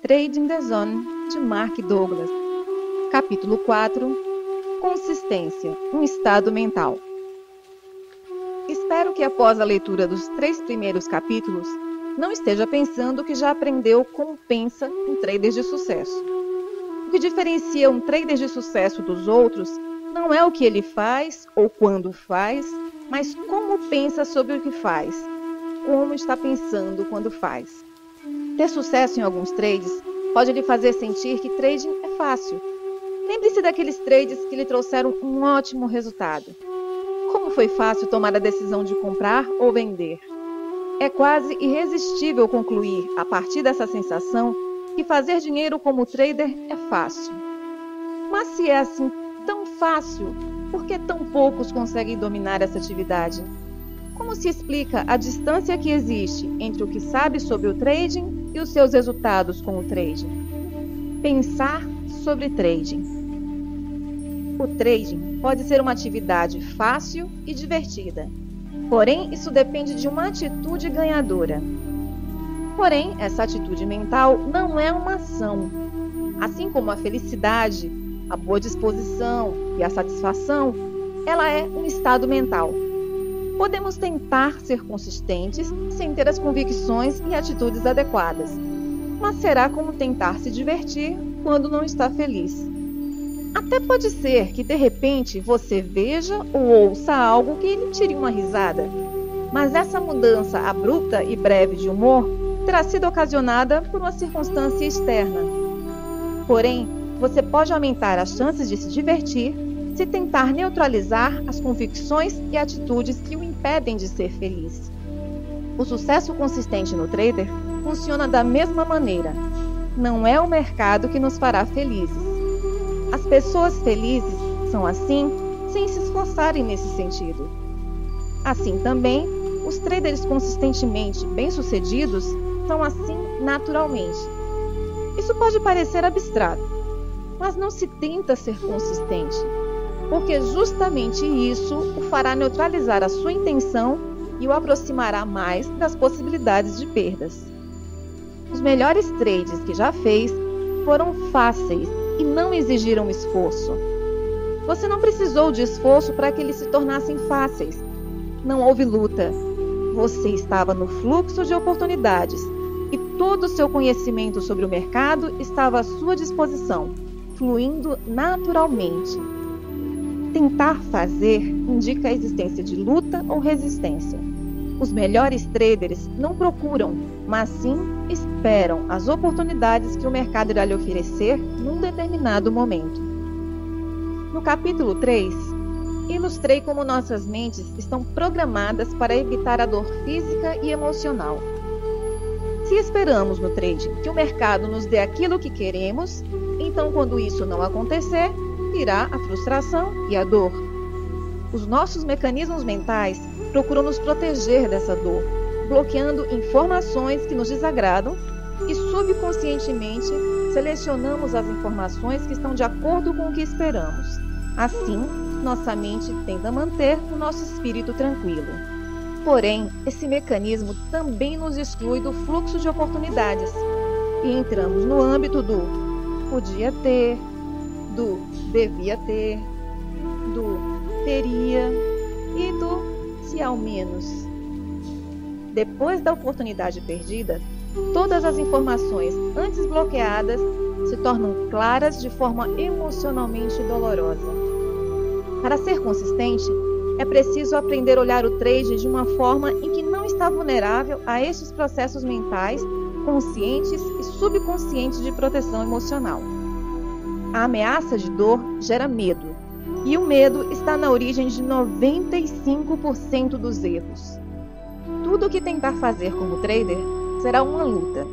Trading the Zone, de Mark Douglas. Capítulo 4. Consistência, um estado mental. Espero que após a leitura dos 3 primeiros capítulos, não esteja pensando que já aprendeu como pensa um trader de sucesso. O que diferencia um trader de sucesso dos outros não é o que ele faz ou quando faz, mas como pensa sobre o que faz, como está pensando quando faz. Ter sucesso em alguns trades pode lhe fazer sentir que trading é fácil. Lembre-se daqueles trades que lhe trouxeram um ótimo resultado. Como foi fácil tomar a decisão de comprar ou vender? É quase irresistível concluir, a partir dessa sensação, que fazer dinheiro como trader é fácil. Mas se é assim tão fácil, por que tão poucos conseguem dominar essa atividade? Como se explica a distância que existe entre o que sabe sobre o trading e os seus resultados com o trading? Pensar sobre trading. O trading pode ser uma atividade fácil e divertida, porém isso depende de uma atitude ganhadora. Porém, essa atitude mental não é uma ação. Assim como a felicidade, a boa disposição e a satisfação, ela é um estado mental. Podemos tentar ser consistentes sem ter as convicções e atitudes adequadas, mas será como tentar se divertir quando não está feliz. Até pode ser que de repente você veja ou ouça algo que lhe tire uma risada, mas essa mudança abrupta e breve de humor terá sido ocasionada por uma circunstância externa. Porém, você pode aumentar as chances de se divertir se tentar neutralizar as convicções e atitudes que o impedem de ser feliz. O sucesso consistente no trader funciona da mesma maneira. Não é o mercado que nos fará felizes. As pessoas felizes são assim, sem se esforçarem nesse sentido. Assim também, os traders consistentemente bem-sucedidos são assim naturalmente. Isso pode parecer abstrato, mas não se tenta ser consistente, porque justamente isso o fará neutralizar a sua intenção e o aproximará mais das possibilidades de perdas. Os melhores trades que já fez foram fáceis e não exigiram esforço. Você não precisou de esforço para que eles se tornassem fáceis. Não houve luta. Você estava no fluxo de oportunidades e todo o seu conhecimento sobre o mercado estava à sua disposição, fluindo naturalmente. Tentar fazer indica a existência de luta ou resistência. Os melhores traders não procuram, mas sim esperam as oportunidades que o mercado irá lhe oferecer num determinado momento. No capítulo 3, ilustrei como nossas mentes estão programadas para evitar a dor física e emocional. Se esperamos no trading que o mercado nos dê aquilo que queremos, então quando isso não acontecer, virá a frustração e a dor. Os nossos mecanismos mentais procuram nos proteger dessa dor, bloqueando informações que nos desagradam e subconscientemente selecionamos as informações que estão de acordo com o que esperamos. Assim, nossa mente tenta manter o nosso espírito tranquilo. Porém, esse mecanismo também nos exclui do fluxo de oportunidades e entramos no âmbito do podia ter, do devia ter, do teria e do se ao menos. Depois da oportunidade perdida, todas as informações antes bloqueadas se tornam claras de forma emocionalmente dolorosa. Para ser consistente, é preciso aprender a olhar o trade de uma forma em que não está vulnerável a estes processos mentais, conscientes e subconscientes de proteção emocional. A ameaça de dor gera medo, e o medo está na origem de 95% dos erros. Tudo o que tentar fazer como trader será uma luta,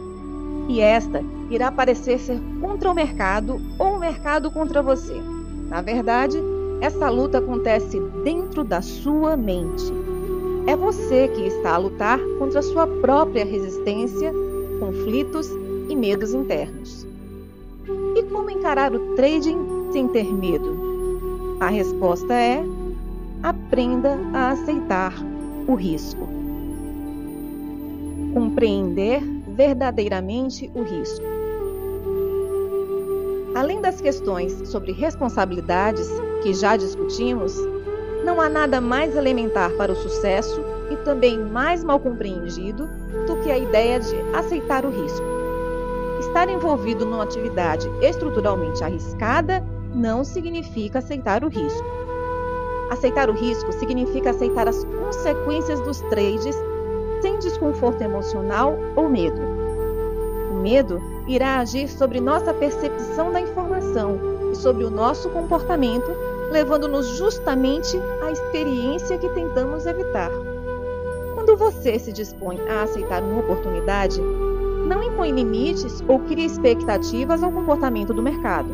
e esta irá parecer ser contra o mercado ou o mercado contra você. Na verdade, essa luta acontece dentro da sua mente. É você que está a lutar contra a sua própria resistência, conflitos e medos internos. E como encarar o trading sem ter medo? A resposta é: aprenda a aceitar o risco. Compreender verdadeiramente o risco. Além das questões sobre responsabilidades que já discutimos, não há nada mais elementar para o sucesso e também mais mal compreendido do que a ideia de aceitar o risco. Estar envolvido numa atividade estruturalmente arriscada não significa aceitar o risco. Aceitar o risco significa aceitar as consequências dos trades sem desconforto emocional ou medo. O medo irá agir sobre nossa percepção da informação e sobre o nosso comportamento, levando-nos justamente à experiência que tentamos evitar. Quando você se dispõe a aceitar uma oportunidade, não impõe limites ou cria expectativas ao comportamento do mercado.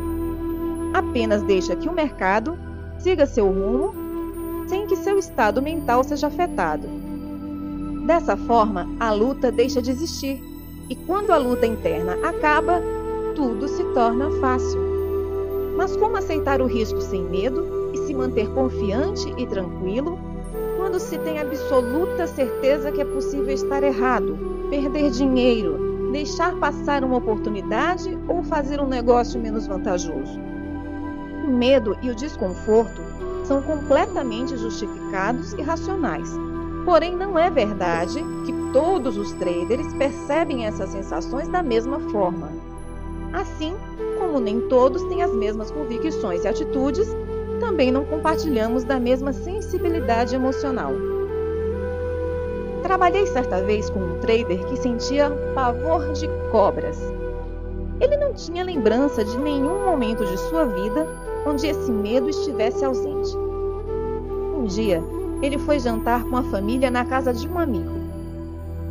Apenas deixa que o mercado siga seu rumo sem que seu estado mental seja afetado. Dessa forma, a luta deixa de existir, e quando a luta interna acaba, tudo se torna fácil. Mas como aceitar o risco sem medo e se manter confiante e tranquilo quando se tem absoluta certeza que é possível estar errado, perder dinheiro, deixar passar uma oportunidade ou fazer um negócio menos vantajoso? O medo e o desconforto são completamente justificados e racionais. Porém, não é verdade que todos os traders percebem essas sensações da mesma forma. Assim como nem todos têm as mesmas convicções e atitudes, também não compartilhamos da mesma sensibilidade emocional. Trabalhei certa vez com um trader que sentia pavor de cobras. Ele não tinha lembrança de nenhum momento de sua vida onde esse medo estivesse ausente. Um dia, ele foi jantar com a família na casa de um amigo.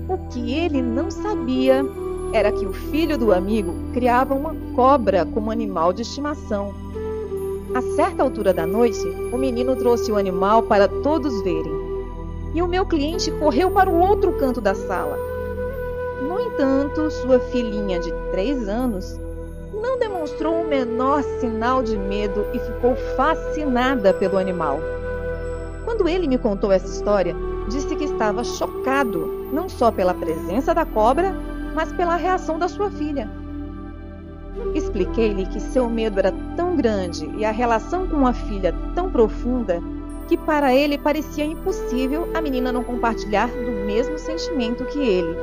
O que ele não sabia era que o filho do amigo criava uma cobra como animal de estimação. A certa altura da noite, o menino trouxe o animal para todos verem. E o meu cliente correu para o outro canto da sala. No entanto, sua filhinha de 3 anos não demonstrou o menor sinal de medo e ficou fascinada pelo animal. Quando ele me contou essa história, disse que estava chocado, não só pela presença da cobra, mas pela reação da sua filha. Expliquei-lhe que seu medo era tão grande e a relação com a filha tão profunda que para ele parecia impossível a menina não compartilhar do mesmo sentimento que ele.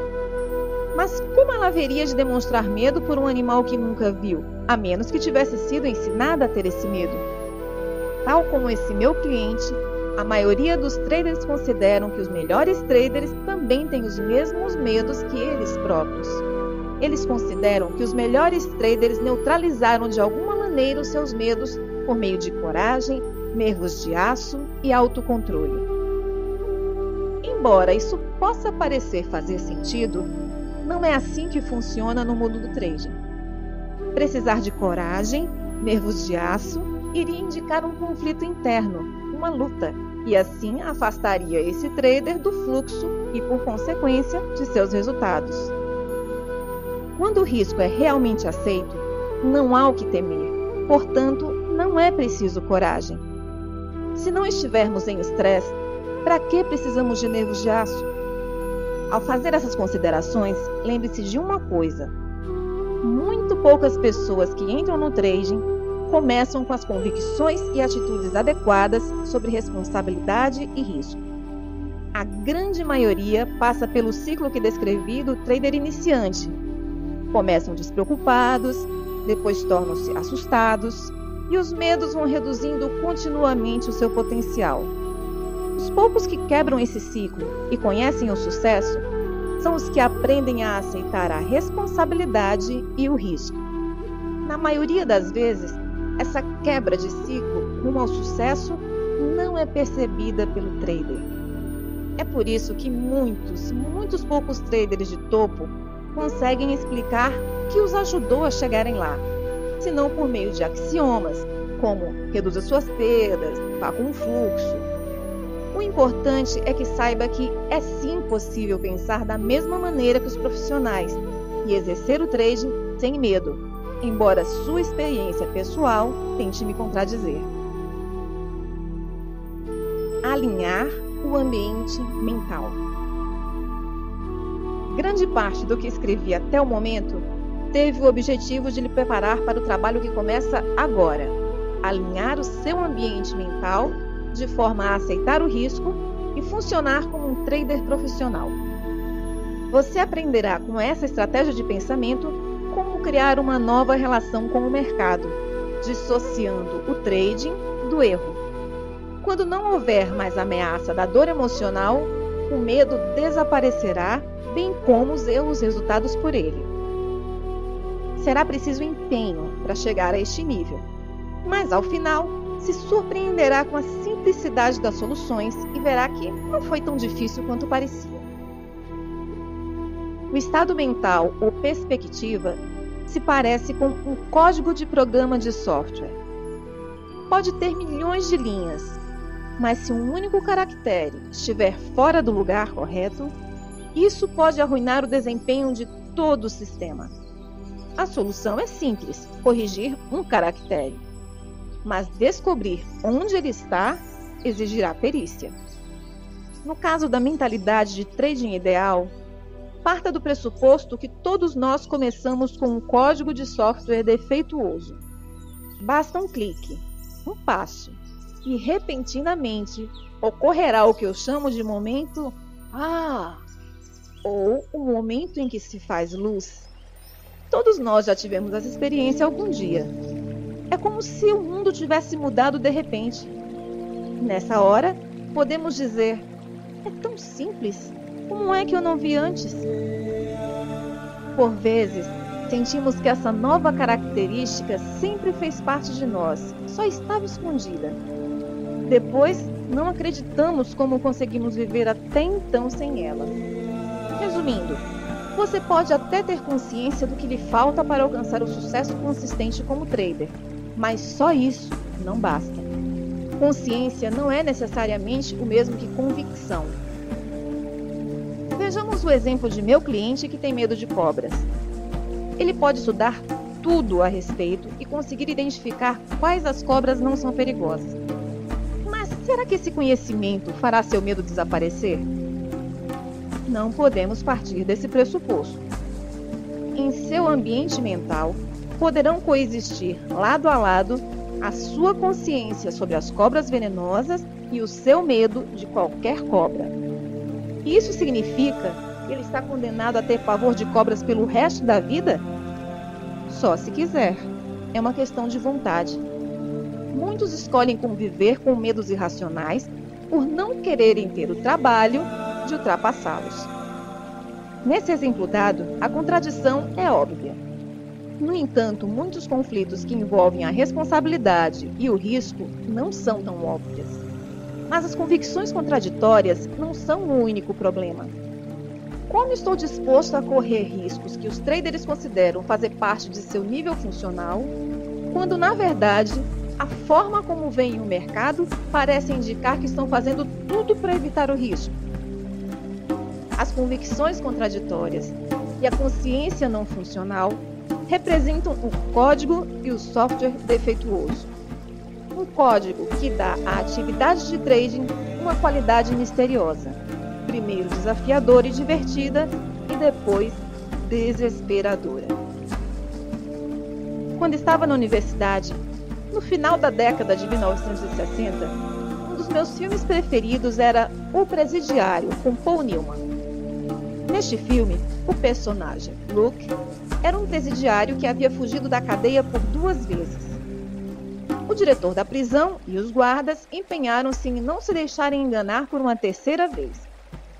Mas como ela haveria de demonstrar medo por um animal que nunca viu, a menos que tivesse sido ensinada a ter esse medo? Tal como esse meu cliente, a maioria dos traders consideram que os melhores traders também têm os mesmos medos que eles próprios. Eles consideram que os melhores traders neutralizaram de alguma maneira os seus medos por meio de coragem, nervos de aço e autocontrole. Embora isso possa parecer fazer sentido, não é assim que funciona no mundo do trading. Precisar de coragem, nervos de aço, iria indicar um conflito interno, uma luta, e assim afastaria esse trader do fluxo e, por consequência, de seus resultados. Quando o risco é realmente aceito, não há o que temer, portanto, não é preciso coragem. Se não estivermos em estresse, para que precisamos de nervos de aço? Ao fazer essas considerações, lembre-se de uma coisa: muito poucas pessoas que entram no trading começam com as convicções e atitudes adequadas sobre responsabilidade e risco. A grande maioria passa pelo ciclo que descrevi do trader iniciante. Começam despreocupados, depois tornam-se assustados e os medos vão reduzindo continuamente o seu potencial. Os poucos que quebram esse ciclo e conhecem o sucesso são os que aprendem a aceitar a responsabilidade e o risco. Na maioria das vezes, essa quebra de ciclo rumo ao sucesso não é percebida pelo trader. É por isso que muitos poucos traders de topo conseguem explicar o que os ajudou a chegarem lá, se não por meio de axiomas, como reduza suas perdas, vá com o fluxo. O importante é que saiba que é sim possível pensar da mesma maneira que os profissionais e exercer o trading sem medo, embora sua experiência pessoal tente me contradizer. Alinhar o ambiente mental. Grande parte do que escrevi até o momento teve o objetivo de lhe preparar para o trabalho que começa agora: alinhar o seu ambiente mental de forma a aceitar o risco e funcionar como um trader profissional. Você aprenderá com essa estratégia de pensamento como criar uma nova relação com o mercado, dissociando o trading do erro. Quando não houver mais ameaça da dor emocional, o medo desaparecerá, bem como os erros resultados por ele. Será preciso empenho para chegar a este nível, mas ao final se surpreenderá com a simplicidade das soluções e verá que não foi tão difícil quanto parecia. O estado mental ou perspectiva se parece com um código de programa de software. Pode ter milhões de linhas, mas se um único caractere estiver fora do lugar correto, isso pode arruinar o desempenho de todo o sistema. A solução é simples: corrigir um caractere. Mas descobrir onde ele está exigirá perícia. No caso da mentalidade de trading ideal, parta do pressuposto que todos nós começamos com um código de software defeituoso. Basta um clique, um passo, e repentinamente ocorrerá o que eu chamo de momento ou o momento em que se faz luz. Todos nós já tivemos essa experiência algum dia. É como se o mundo tivesse mudado de repente. Nessa hora, podemos dizer: é tão simples, como é que eu não vi antes? Por vezes, sentimos que essa nova característica sempre fez parte de nós, só estava escondida. Depois, não acreditamos como conseguimos viver até então sem ela. Resumindo, você pode até ter consciência do que lhe falta para alcançar o sucesso consistente como trader, mas só isso não basta. Consciência não é necessariamente o mesmo que convicção. Vejamos o exemplo de meu cliente que tem medo de cobras. Ele pode estudar tudo a respeito e conseguir identificar quais as cobras não são perigosas. Mas será que esse conhecimento fará seu medo desaparecer? Não podemos partir desse pressuposto. Em seu ambiente mental, poderão coexistir lado a lado a sua consciência sobre as cobras venenosas e o seu medo de qualquer cobra. Isso significa que ele está condenado a ter pavor de cobras pelo resto da vida? Só se quiser. É uma questão de vontade. Muitos escolhem conviver com medos irracionais por não quererem ter o trabalho de ultrapassá-los. Nesse exemplo dado, a contradição é óbvia. No entanto, muitos conflitos que envolvem a responsabilidade e o risco não são tão óbvias. Mas as convicções contraditórias não são o único problema. Como estou disposto a correr riscos que os traders consideram fazer parte de seu nível funcional, quando, na verdade, a forma como veem o mercado parece indicar que estão fazendo tudo para evitar o risco? As convicções contraditórias e a consciência não funcional representam o código e o software defeituoso. Um código que dá à atividade de trading uma qualidade misteriosa, primeiro desafiadora e divertida e depois desesperadora. Quando estava na universidade, no final da década de 1960, um dos meus filmes preferidos era O Presidiário, com Paul Newman. Neste filme, o personagem, Luke, era um presidiário que havia fugido da cadeia por 2 vezes. O diretor da prisão e os guardas empenharam-se em não se deixarem enganar por uma 3ª vez.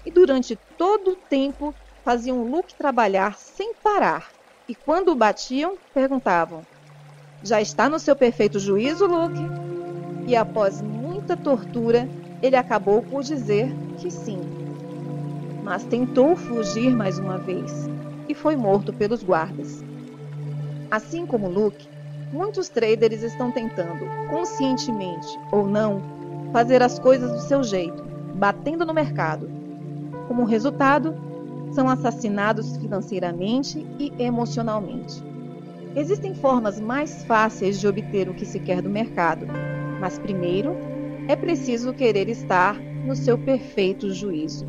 E durante todo o tempo faziam Luke trabalhar sem parar. E quando o batiam, perguntavam: já está no seu perfeito juízo, Luke? E após muita tortura, ele acabou por dizer que sim. Mas tentou fugir mais uma vez e foi morto pelos guardas. Assim como Luke, muitos traders estão tentando, conscientemente ou não, fazer as coisas do seu jeito, batendo no mercado. Como resultado, são assassinados financeiramente e emocionalmente. Existem formas mais fáceis de obter o que se quer do mercado, mas primeiro é preciso querer estar no seu perfeito juízo.